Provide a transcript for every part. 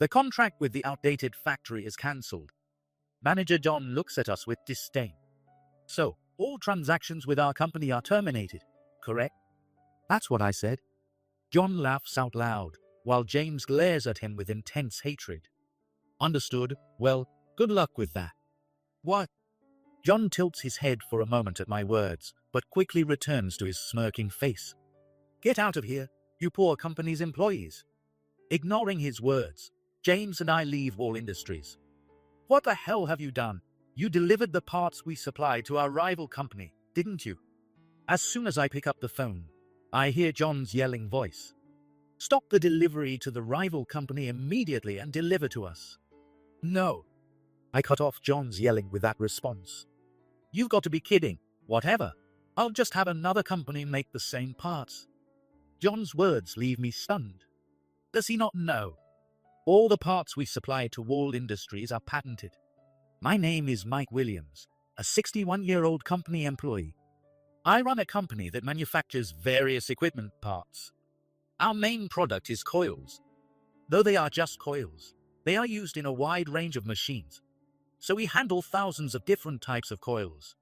The contract with the outdated factory is cancelled. Manager John looks at us with disdain. So, all transactions with our company are terminated, correct? That's what I said. John laughs out loud, while James glares at him with intense hatred. Understood. Well, good luck with that. What? John tilts his head for a moment at my words, but quickly returns to his smirking face. Get out of here, you poor company's employees. Ignoring his words, James and I leave Wall Industries. What the hell have you done? You delivered the parts we supplied to our rival company, didn't you? As soon as I pick up the phone, I hear John's yelling voice. Stop the delivery to the rival company immediately and deliver to us. No. I cut off John's yelling with that response. You've got to be kidding. Whatever. I'll just have another company make the same parts. John's words leave me stunned. Does he not know? All the parts we supply to Wall Industries are patented. My name is Mike Williams, a 61-year-old company employee. I run a company that manufactures various equipment parts. Our main product is coils. Though they are just coils, they are used in a wide range of machines. So we handle thousands of different types of coils.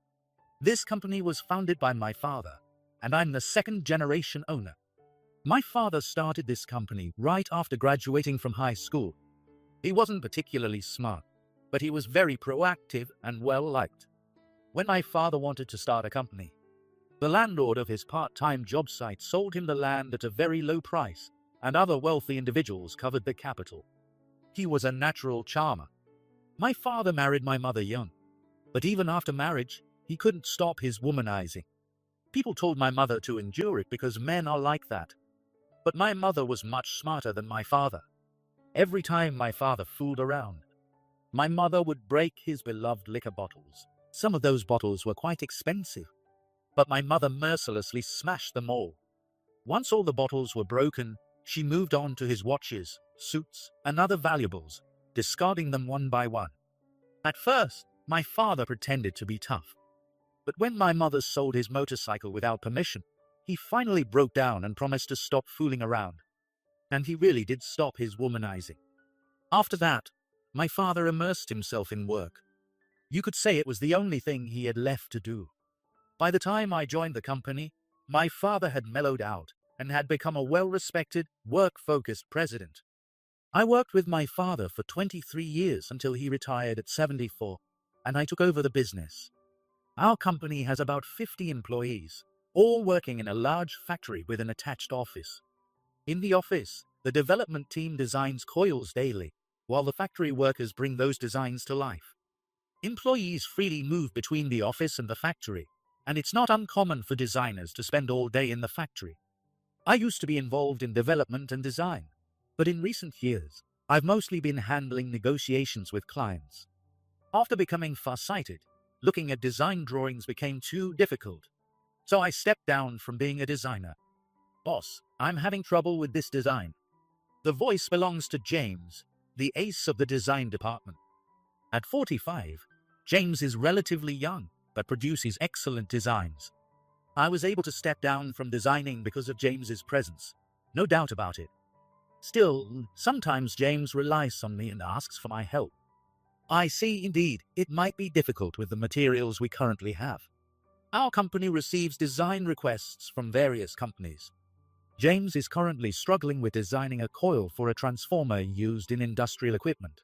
This company was founded by my father, and I'm the second-generation owner. My father started this company right after graduating from high school. He wasn't particularly smart, but he was very proactive and well-liked. When my father wanted to start a company, the landlord of his part-time job site sold him the land at a very low price, and other wealthy individuals covered the capital. He was a natural charmer. My father married my mother young, but even after marriage, he couldn't stop his womanizing. People told my mother to endure it because men are like that. But my mother was much smarter than my father. Every time my father fooled around, my mother would break his beloved liquor bottles. Some of those bottles were quite expensive, but my mother mercilessly smashed them all. Once all the bottles were broken, she moved on to his watches, suits, and other valuables, discarding them one by one. At first, my father pretended to be tough. But when my mother sold his motorcycle without permission, he finally broke down and promised to stop fooling around. And he really did stop his womanizing. After that, my father immersed himself in work. You could say it was the only thing he had left to do. By the time I joined the company, my father had mellowed out and had become a well-respected, work-focused president. I worked with my father for 23 years until he retired at 74, and I took over the business. Our company has about 50 employees, all working in a large factory with an attached office. In the office, the development team designs coils daily, while the factory workers bring those designs to life. Employees freely move between the office and the factory, and it's not uncommon for designers to spend all day in the factory. I used to be involved in development and design, but in recent years, I've mostly been handling negotiations with clients. After becoming far-sighted, looking at design drawings became too difficult. So I stepped down from being a designer. Boss, I'm having trouble with this design. The voice belongs to James, the ace of the design department. At 45, James is relatively young, but produces excellent designs. I was able to step down from designing because of James's presence. No doubt about it. Still, sometimes James relies on me and asks for my help. I see indeed, it might be difficult with the materials we currently have. Our company receives design requests from various companies. James is currently struggling with designing a coil for a transformer used in industrial equipment.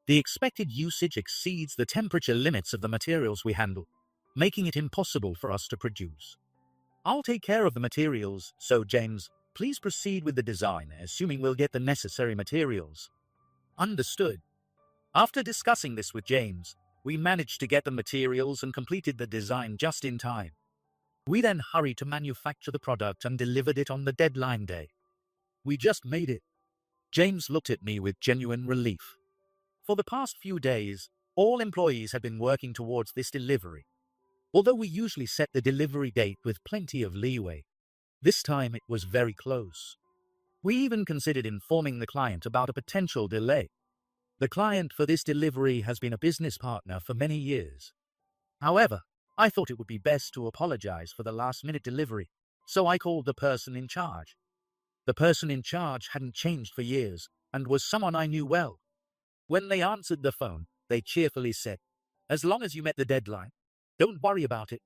The expected usage exceeds the temperature limits of the materials we handle, making it impossible for us to produce. I'll take care of the materials, so James, please proceed with the design, assuming we'll get the necessary materials. Understood. After discussing this with James, we managed to get the materials and completed the design just in time. We then hurried to manufacture the product and delivered it on the deadline day. We just made it. James looked at me with genuine relief. For the past few days, all employees had been working towards this delivery. Although we usually set the delivery date with plenty of leeway, this time it was very close. We even considered informing the client about a potential delay. The client for this delivery has been a business partner for many years. However, I thought it would be best to apologize for the last-minute delivery, so I called the person in charge. The person in charge hadn't changed for years, and was someone I knew well. When they answered the phone, they cheerfully said, "As long as you met the deadline, don't worry about it."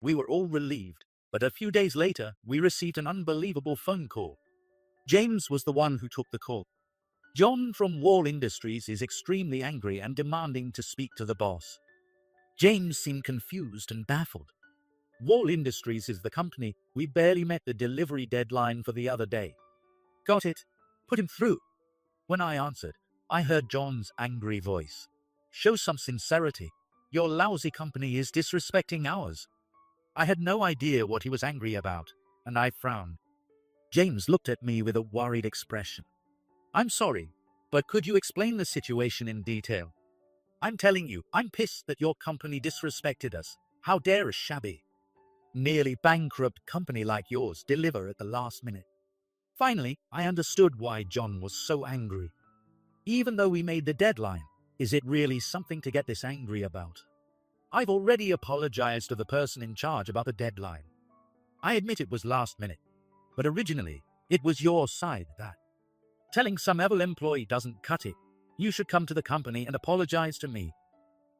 We were all relieved, but a few days later, we received an unbelievable phone call. James was the one who took the call. John from Wall Industries is extremely angry and demanding to speak to the boss. James seemed confused and baffled. Wall Industries is the company. We barely met the delivery deadline for the other day. Got it. Put him through. When I answered, I heard John's angry voice. Show some sincerity. Your lousy company is disrespecting ours. I had no idea what he was angry about, and I frowned. James looked at me with a worried expression. I'm sorry, but could you explain the situation in detail? I'm telling you, I'm pissed that your company disrespected us. How dare a shabby, nearly bankrupt company like yours deliver at the last minute? Finally, I understood why John was so angry. Even though we made the deadline, is it really something to get this angry about? I've already apologized to the person in charge about the deadline. I admit it was last minute, but originally, it was your side that. Telling some evil employee doesn't cut it. You should come to the company and apologize to me,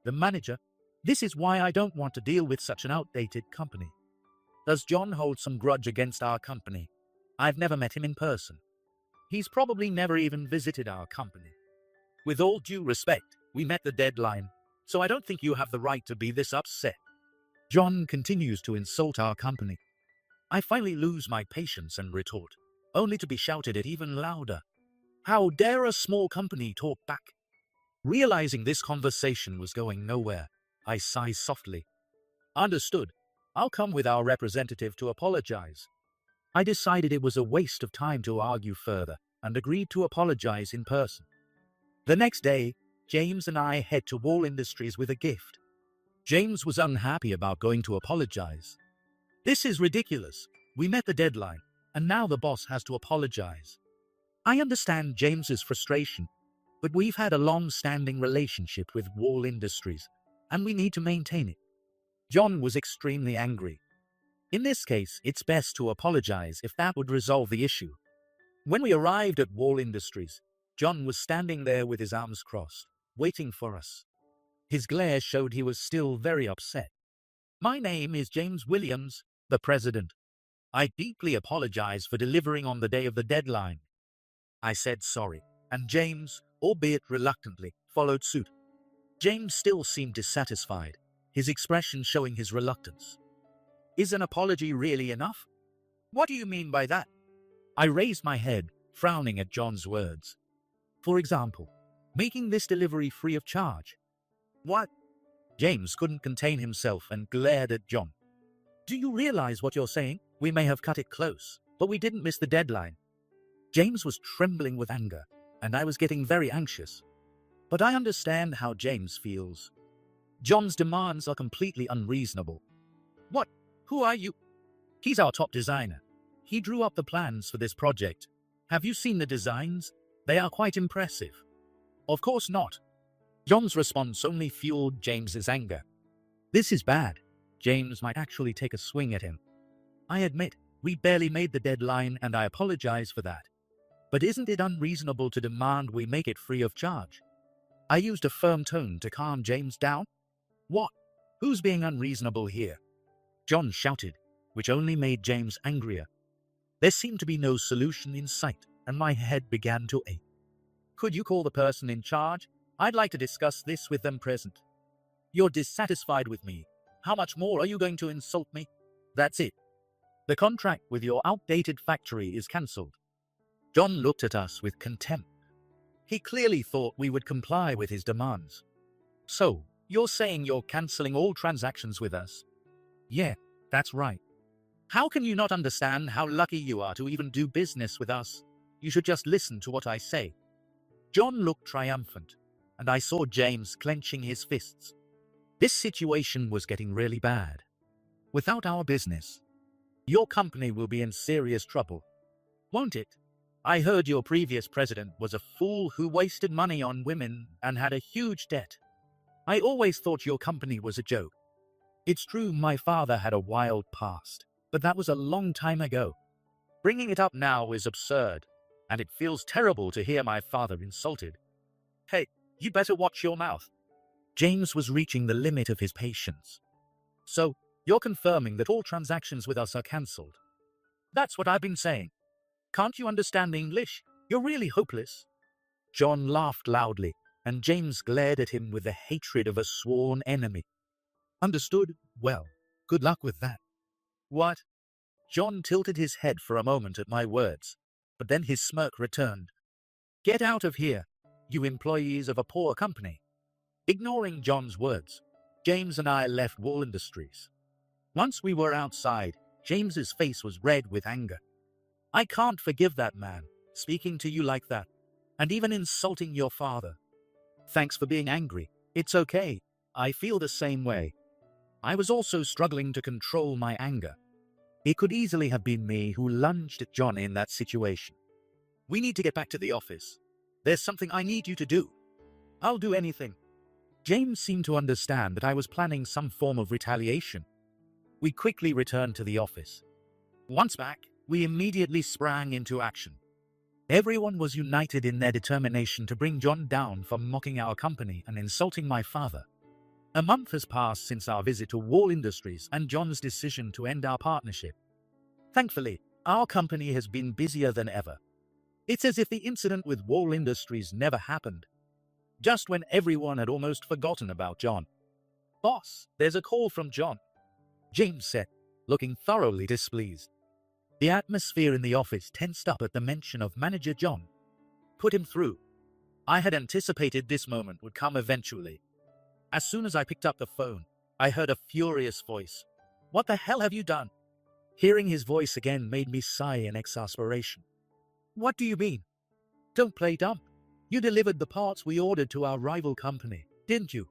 the manager. This is why I don't want to deal with such an outdated company. Does John hold some grudge against our company? I've never met him in person. He's probably never even visited our company. With all due respect, we met the deadline, so I don't think you have the right to be this upset. John continues to insult our company. I finally lose my patience and retort, only to be shouted at even louder. How dare a small company talk back? Realizing this conversation was going nowhere, I sigh softly. Understood. I'll come with our representative to apologize. I decided it was a waste of time to argue further and agreed to apologize in person. The next day, James and I head to Wall Industries with a gift. James was unhappy about going to apologize. This is ridiculous. We met the deadline, and now the boss has to apologize. I understand James's frustration, but we've had a long-standing relationship with Wall Industries, and we need to maintain it. John was extremely angry. In this case, it's best to apologize if that would resolve the issue. When we arrived at Wall Industries, John was standing there with his arms crossed, waiting for us. His glare showed he was still very upset. My name is James Williams, the president. I deeply apologize for delivering on the day of the deadline. I said sorry, and James, albeit reluctantly, followed suit. James still seemed dissatisfied, his expression showing his reluctance. Is an apology really enough? What do you mean by that? I raised my head, frowning at John's words. For example, making this delivery free of charge. What? James couldn't contain himself and glared at John. Do you realize what you're saying? We may have cut it close, but we didn't miss the deadline. James was trembling with anger, and I was getting very anxious. But I understand how James feels. John's demands are completely unreasonable. What? Who are you? He's our top designer. He drew up the plans for this project. Have you seen the designs? They are quite impressive. Of course not. John's response only fueled James's anger. This is bad. James might actually take a swing at him. I admit, we barely made the deadline and I apologize for that. But isn't it unreasonable to demand we make it free of charge? I used a firm tone to calm James down. What? Who's being unreasonable here? John shouted, which only made James angrier. There seemed to be no solution in sight, and my head began to ache. Could you call the person in charge? I'd like to discuss this with them present. You're dissatisfied with me. How much more are you going to insult me? That's it. The contract with your outdated factory is cancelled. John looked at us with contempt. He clearly thought we would comply with his demands. So, you're saying you're cancelling all transactions with us? Yeah, that's right. How can you not understand how lucky you are to even do business with us? You should just listen to what I say. John looked triumphant, and I saw James clenching his fists. This situation was getting really bad. Without our business, your company will be in serious trouble, won't it? I heard your previous president was a fool who wasted money on women and had a huge debt. I always thought your company was a joke. It's true my father had a wild past, but that was a long time ago. Bringing it up now is absurd, and it feels terrible to hear my father insulted. Hey, you better watch your mouth. James was reaching the limit of his patience. So, you're confirming that all transactions with us are cancelled? That's what I've been saying. Can't you understand English? You're really hopeless. John laughed loudly, and James glared at him with the hatred of a sworn enemy. Understood? Well, good luck with that. What? John tilted his head for a moment at my words, but then his smirk returned. Get out of here, you employees of a poor company. Ignoring John's words, James and I left Wall Industries. Once we were outside, James's face was red with anger. I can't forgive that man, speaking to you like that, and even insulting your father. Thanks for being angry. It's okay. I feel the same way. I was also struggling to control my anger. It could easily have been me who lunged at John in that situation. We need to get back to the office. There's something I need you to do. I'll do anything. James seemed to understand that I was planning some form of retaliation. We quickly returned to the office. Once back, we immediately sprang into action. Everyone was united in their determination to bring John down for mocking our company and insulting my father. A month has passed since our visit to Wall Industries and John's decision to end our partnership. Thankfully, our company has been busier than ever. It's as if the incident with Wall Industries never happened. Just when everyone had almost forgotten about John. Boss, there's a call from John, James said, looking thoroughly displeased. The atmosphere in the office tensed up at the mention of Manager John. Put him through. I had anticipated this moment would come eventually. As soon as I picked up the phone, I heard a furious voice. What the hell have you done? Hearing his voice again made me sigh in exasperation. What do you mean? Don't play dumb. You delivered the parts we ordered to our rival company, didn't you?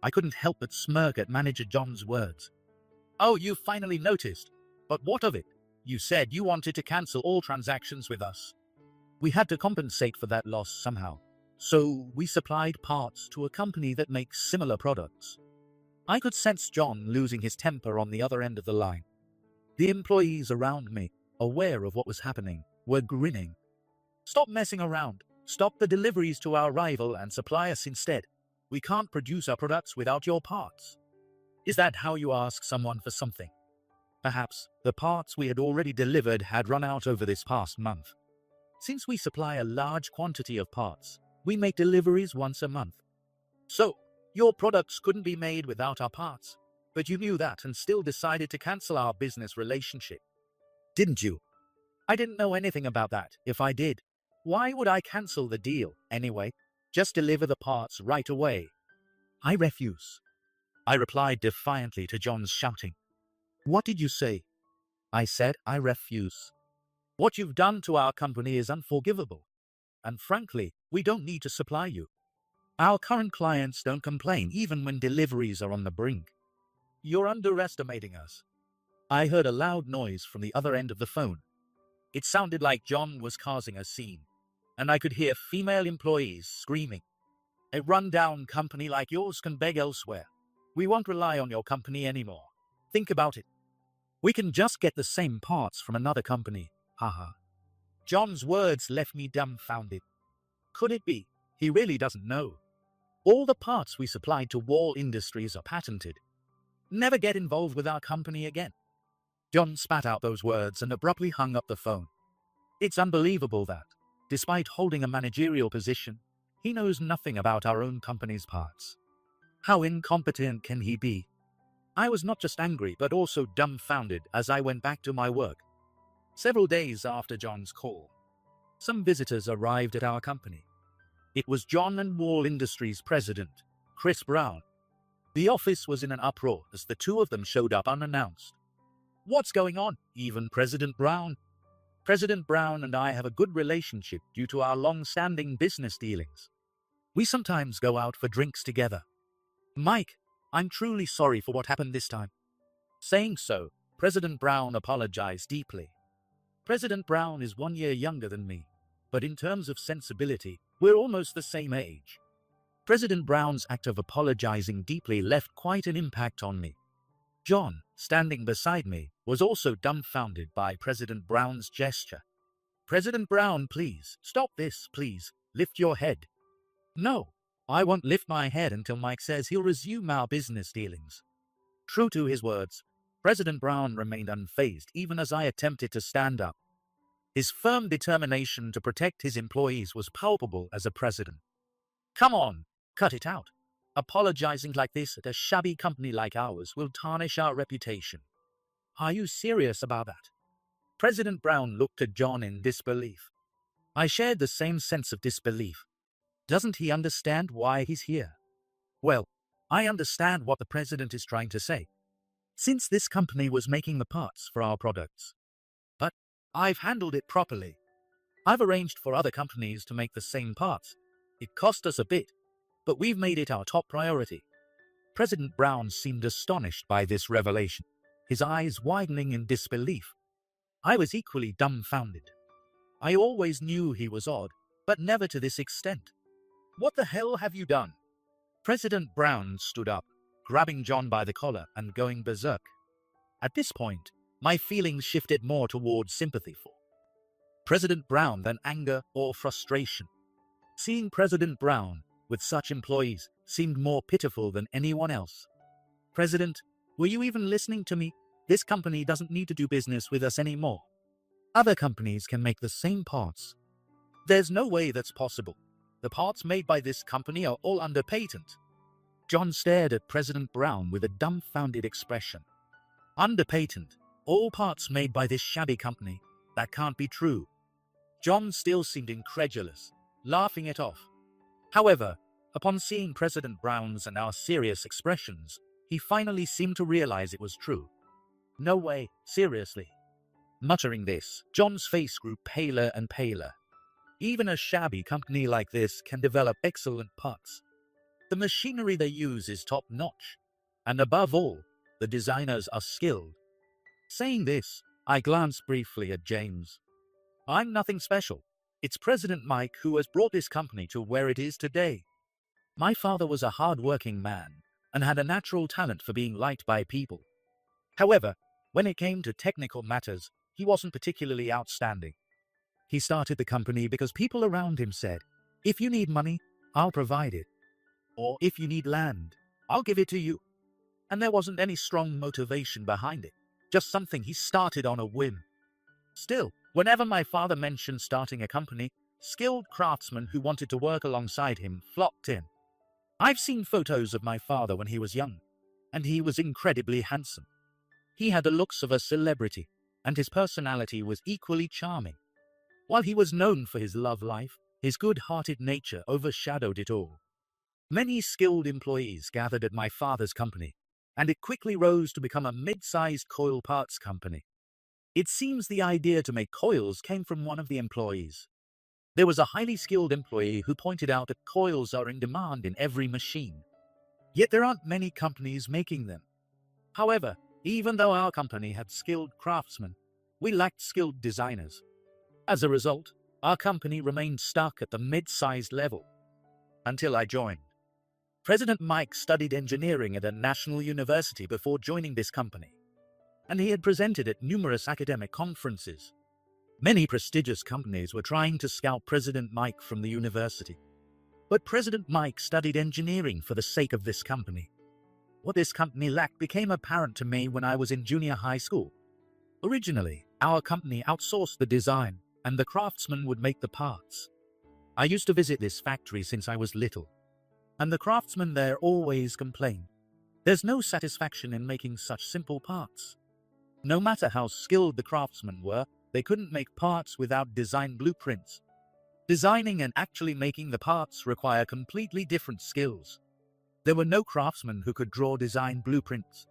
I couldn't help but smirk at Manager John's words. Oh, you finally noticed. But what of it? You said you wanted to cancel all transactions with us. We had to compensate for that loss somehow. So we supplied parts to a company that makes similar products. I could sense John losing his temper on the other end of the line. The employees around me, aware of what was happening, were grinning. Stop messing around. Stop the deliveries to our rival and supply us instead. We can't produce our products without your parts. Is that how you ask someone for something? Perhaps the parts we had already delivered had run out over this past month. Since we supply a large quantity of parts, we make deliveries once a month. So, your products couldn't be made without our parts, but you knew that and still decided to cancel our business relationship. Didn't you? I didn't know anything about that. If I did, why would I cancel the deal anyway? Just deliver the parts right away. I refuse. I replied defiantly to John's shouting. What did you say? I said I refuse. What you've done to our company is unforgivable. And frankly, we don't need to supply you. Our current clients don't complain even when deliveries are on the brink. You're underestimating us. I heard a loud noise from the other end of the phone. It sounded like John was causing a scene, and I could hear female employees screaming. A run-down company like yours can beg elsewhere. We won't rely on your company anymore. Think about it. We can just get the same parts from another company. Haha. John's words left me dumbfounded. Could it be? He really doesn't know. All the parts we supplied to Wall Industries are patented. Never get involved with our company again. John spat out those words and abruptly hung up the phone. It's unbelievable that, despite holding a managerial position, he knows nothing about our own company's parts. How incompetent can he be? I was not just angry but also dumbfounded as I went back to my work. Several days after John's call, some visitors arrived at our company. It was John and Wall Industries president, Chris Brown. The office was in an uproar as the two of them showed up unannounced. What's going on? Even President Brown? President Brown and I have a good relationship due to our long-standing business dealings. We sometimes go out for drinks together. Mike, I'm truly sorry for what happened this time. Saying so, President Brown apologized deeply. President Brown is 1 year younger than me, but in terms of sensibility, we're almost the same age. President Brown's act of apologizing deeply left quite an impact on me. John, standing beside me, was also dumbfounded by President Brown's gesture. President Brown, please, stop this, please, lift your head. No, I won't lift my head until Mike says he'll resume our business dealings. True to his words, President Brown remained unfazed even as I attempted to stand up. His firm determination to protect his employees was palpable as a president. Come on, cut it out. Apologizing like this at a shabby company like ours will tarnish our reputation. Are you serious about that? President Brown looked at John in disbelief. I shared the same sense of disbelief. Doesn't he understand why he's here? Well, I understand what the president is trying to say. Since this company was making the parts for our products. But I've handled it properly. I've arranged for other companies to make the same parts. It cost us a bit, but we've made it our top priority. President Brown seemed astonished by this revelation, his eyes widening in disbelief. I was equally dumbfounded. I always knew he was odd, but never to this extent. What the hell have you done? President Brown stood up, grabbing John by the collar and going berserk. At this point, my feelings shifted more towards sympathy for President Brown than anger or frustration. Seeing President Brown with such employees seemed more pitiful than anyone else. President, were you even listening to me? This company doesn't need to do business with us anymore. Other companies can make the same parts. There's no way that's possible. The parts made by this company are all under patent. John stared at President Brown with a dumbfounded expression. Under patent, all parts made by this shabby company? That can't be true. John still seemed incredulous, laughing it off. However, upon seeing President Brown's and our serious expressions, he finally seemed to realize it was true. No way, seriously. Muttering this, John's face grew paler and paler. Even a shabby company like this can develop excellent parts. The machinery they use is top-notch, and above all, the designers are skilled. Saying this, I glanced briefly at James. I'm nothing special. It's President Mike who has brought this company to where it is today. My father was a hard-working man and had a natural talent for being liked by people. However, when it came to technical matters, he wasn't particularly outstanding. He started the company because people around him said, if you need money, I'll provide it. Or if you need land, I'll give it to you. And there wasn't any strong motivation behind it, just something he started on a whim. Still, whenever my father mentioned starting a company, skilled craftsmen who wanted to work alongside him flocked in. I've seen photos of my father when he was young, and he was incredibly handsome. He had the looks of a celebrity, and his personality was equally charming. While he was known for his love life, his good-hearted nature overshadowed it all. Many skilled employees gathered at my father's company, and it quickly rose to become a mid-sized coil parts company. It seems the idea to make coils came from one of the employees. There was a highly skilled employee who pointed out that coils are in demand in every machine. Yet there aren't many companies making them. However, even though our company had skilled craftsmen, we lacked skilled designers. As a result, our company remained stuck at the mid-sized level. Until I joined. President Mike studied engineering at a national university before joining this company, and he had presented at numerous academic conferences. Many prestigious companies were trying to scout President Mike from the university. But President Mike studied engineering for the sake of this company. What this company lacked became apparent to me when I was in junior high school. Originally, our company outsourced the design, and the craftsmen would make the parts. I used to visit this factory since I was little, and the craftsmen there always complained. There's no satisfaction in making such simple parts. No matter how skilled the craftsmen were, they couldn't make parts without design blueprints. Designing and actually making the parts require completely different skills. There were no craftsmen who could draw design blueprints.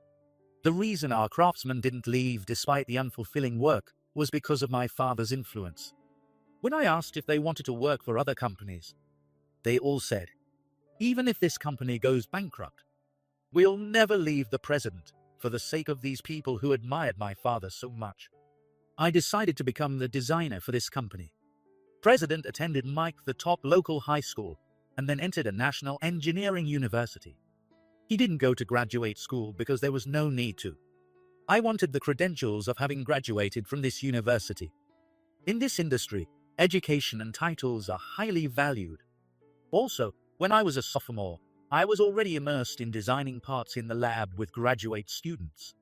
The reason our craftsmen didn't leave despite the unfulfilling work was because of my father's influence. When I asked if they wanted to work for other companies, they all said, even if this company goes bankrupt, we'll never leave the president for the sake of these people who admired my father so much. I decided to become the designer for this company. President attended Mike the top local high school and then entered a national engineering university. He didn't go to graduate school because there was no need to. I wanted the credentials of having graduated from this university. In this industry, education and titles are highly valued. Also, when I was a sophomore, I was already immersed in designing parts in the lab with graduate students.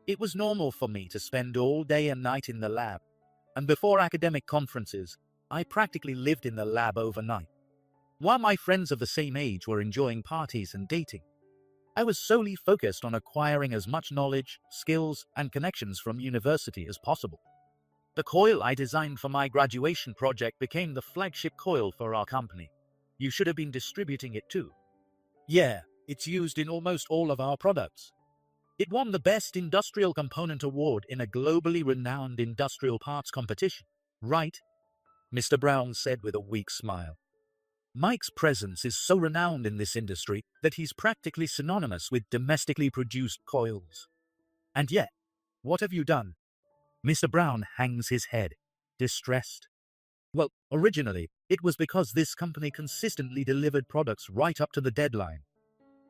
It was normal for me to spend all day and night in the lab, and before academic conferences, I practically lived in the lab overnight. While my friends of the same age were enjoying parties and dating, I was solely focused on acquiring as much knowledge, skills, and connections from university as possible. The coil I designed for my graduation project became the flagship coil for our company. You should have been distributing it too. Yeah, it's used in almost all of our products. It won the Best Industrial Component Award in a globally renowned industrial parts competition, right? Mr. Brown said with a weak smile. Mike's presence is so renowned in this industry that he's practically synonymous with domestically produced coils. And yet, what have you done? Mr. Brown hangs his head, distressed. Well, originally, it was because this company consistently delivered products right up to the deadline.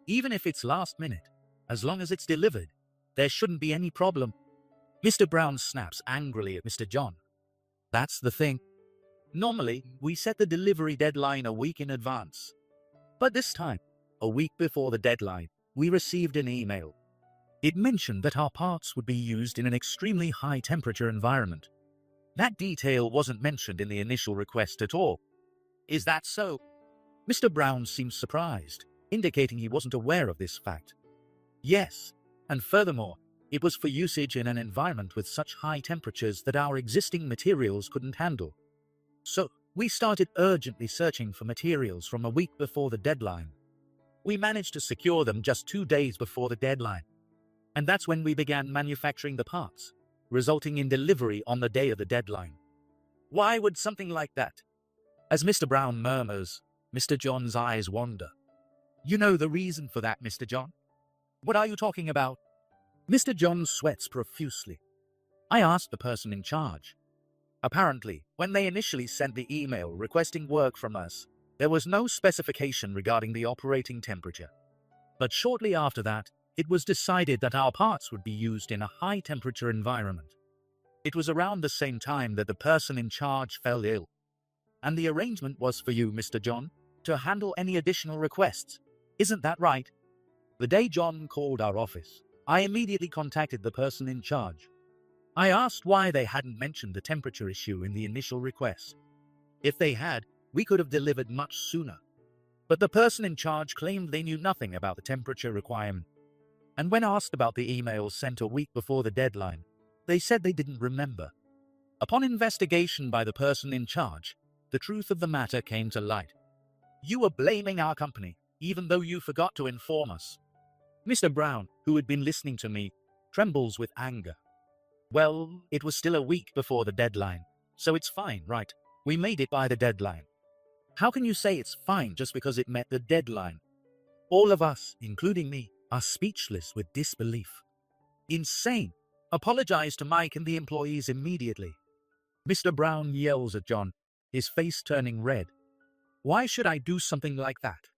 Even if it's last minute, as long as it's delivered, there shouldn't be any problem. Mr. Brown snaps angrily at Mr. John. That's the thing. Normally, we set the delivery deadline a week in advance. But this time, a week before the deadline, we received an email. It mentioned that our parts would be used in an extremely high-temperature environment. That detail wasn't mentioned in the initial request at all. Is that so? Mr. Brown seemed surprised, indicating he wasn't aware of this fact. Yes, and furthermore, it was for usage in an environment with such high temperatures that our existing materials couldn't handle. So, we started urgently searching for materials from a week before the deadline. We managed to secure them just 2 days before the deadline. And that's when we began manufacturing the parts, resulting in delivery on the day of the deadline. Why would something like that? As Mr. Brown murmurs, Mr. John's eyes wander. You know the reason for that, Mr. John? What are you talking about? Mr. John sweats profusely. I asked the person in charge. Apparently, when they initially sent the email requesting work from us, there was no specification regarding the operating temperature. But shortly after that, it was decided that our parts would be used in a high-temperature environment. It was around the same time that the person in charge fell ill. And the arrangement was for you, Mr. John, to handle any additional requests. Isn't that right? The day John called our office, I immediately contacted the person in charge. I asked why they hadn't mentioned the temperature issue in the initial request. If they had, we could have delivered much sooner. But the person in charge claimed they knew nothing about the temperature requirement. And when asked about the email sent a week before the deadline, they said they didn't remember. Upon investigation by the person in charge, the truth of the matter came to light. You were blaming our company, even though you forgot to inform us. Mr. Brown, who had been listening to me, trembles with anger. Well, it was still a week before the deadline, so it's fine, right? We made it by the deadline. How can you say it's fine just because it met the deadline? All of us, including me, are speechless with disbelief. Insane. Apologize to Mike and the employees immediately. Mr. Brown yells at John, his face turning red. Why should I do something like that?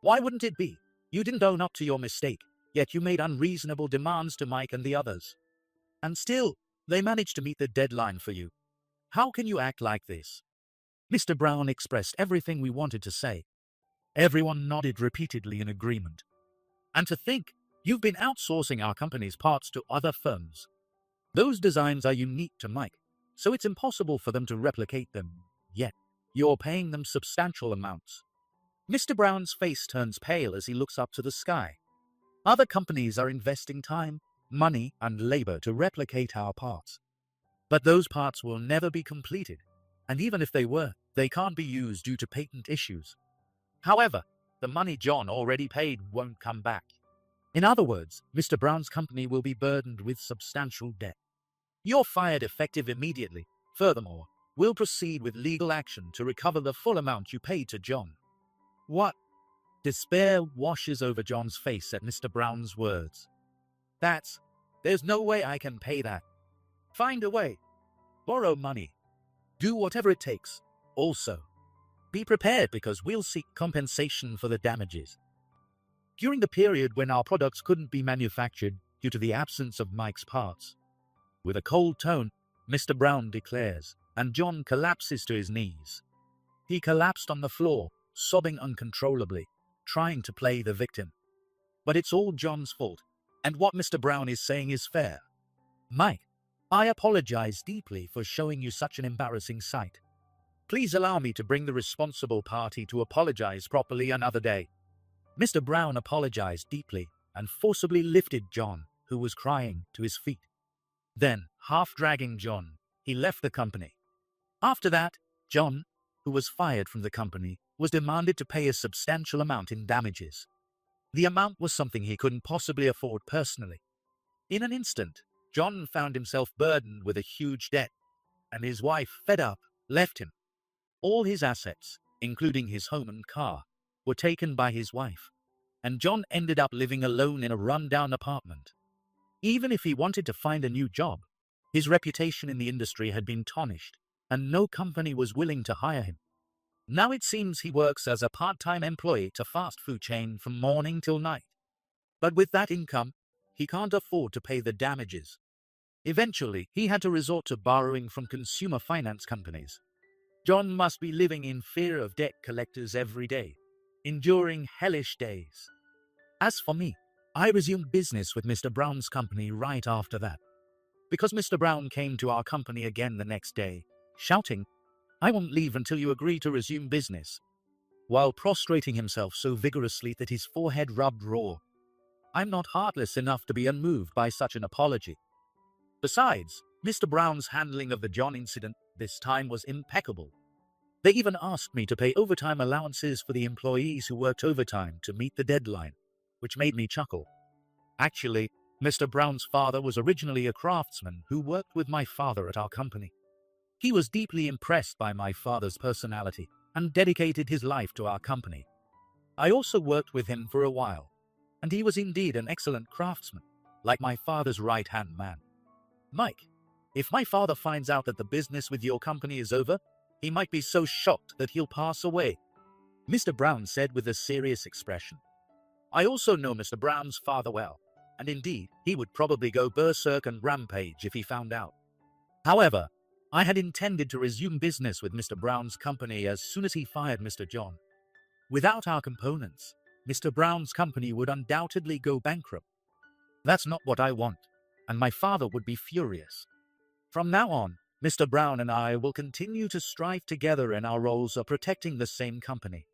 Why wouldn't it be? You didn't own up to your mistake, yet you made unreasonable demands to Mike and the others. And still, they managed to meet the deadline for you. How can you act like this? Mr. Brown expressed everything we wanted to say. Everyone nodded repeatedly in agreement. And to think, you've been outsourcing our company's parts to other firms. Those designs are unique to Mike, so it's impossible for them to replicate them. Yet, you're paying them substantial amounts. Mr. Brown's face turns pale as he looks up to the sky. Other companies are investing time, money, and labor to replicate our parts. But those parts will never be completed, and even if they were, they can't be used due to patent issues. However, the money John already paid won't come back. In other words, Mr. Brown's company will be burdened with substantial debt. You're fired effective immediately. Furthermore, we'll proceed with legal action to recover the full amount you paid to John. What? Despair washes over John's face at Mr. Brown's words. There's no way I can pay that. Find a way. Borrow money. Do whatever it takes. Also, be prepared because we'll seek compensation for the damages. During the period when our products couldn't be manufactured due to the absence of Mike's parts, with a cold tone, Mr. Brown declares, and John collapses to his knees. He collapsed on the floor, sobbing uncontrollably, trying to play the victim. But it's all John's fault, and what Mr. Brown is saying is fair. Mike, I apologize deeply for showing you such an embarrassing sight. Please allow me to bring the responsible party to apologize properly another day. Mr. Brown apologized deeply and forcibly lifted John, who was crying, to his feet. Then, half dragging John, he left the company. After that, John, who was fired from the company, was demanded to pay a substantial amount in damages. The amount was something he couldn't possibly afford personally. In an instant, John found himself burdened with a huge debt, and his wife, fed up, left him. All his assets, including his home and car, were taken by his wife, and John ended up living alone in a run-down apartment. Even if he wanted to find a new job, his reputation in the industry had been tarnished, and no company was willing to hire him. Now it seems he works as a part-time employee to a fast food chain from morning till night. But with that income, he can't afford to pay the damages. Eventually, he had to resort to borrowing from consumer finance companies. John must be living in fear of debt collectors every day, enduring hellish days. As for me, I resumed business with Mr. Brown's company right after that. Because Mr. Brown came to our company again the next day, shouting, "I won't leave until you agree to resume business," while prostrating himself so vigorously that his forehead rubbed raw. I'm not heartless enough to be unmoved by such an apology. Besides, Mr. Brown's handling of the John incident this time was impeccable. They even asked me to pay overtime allowances for the employees who worked overtime to meet the deadline, which made me chuckle. Actually, Mr. Brown's father was originally a craftsman who worked with my father at our company. He was deeply impressed by my father's personality and dedicated his life to our company. I also worked with him for a while, and he was indeed an excellent craftsman, like my father's right-hand man. Mike, if my father finds out that the business with your company is over, he might be so shocked that he'll pass away," Mr. Brown said with a serious expression. I also know Mr. Brown's father well, and indeed, he would probably go berserk and rampage if he found out. However, I had intended to resume business with Mr. Brown's company as soon as he fired Mr. John. Without our components, Mr. Brown's company would undoubtedly go bankrupt. That's not what I want, and my father would be furious. From now on, Mr. Brown and I will continue to strive together in our roles of protecting the same company.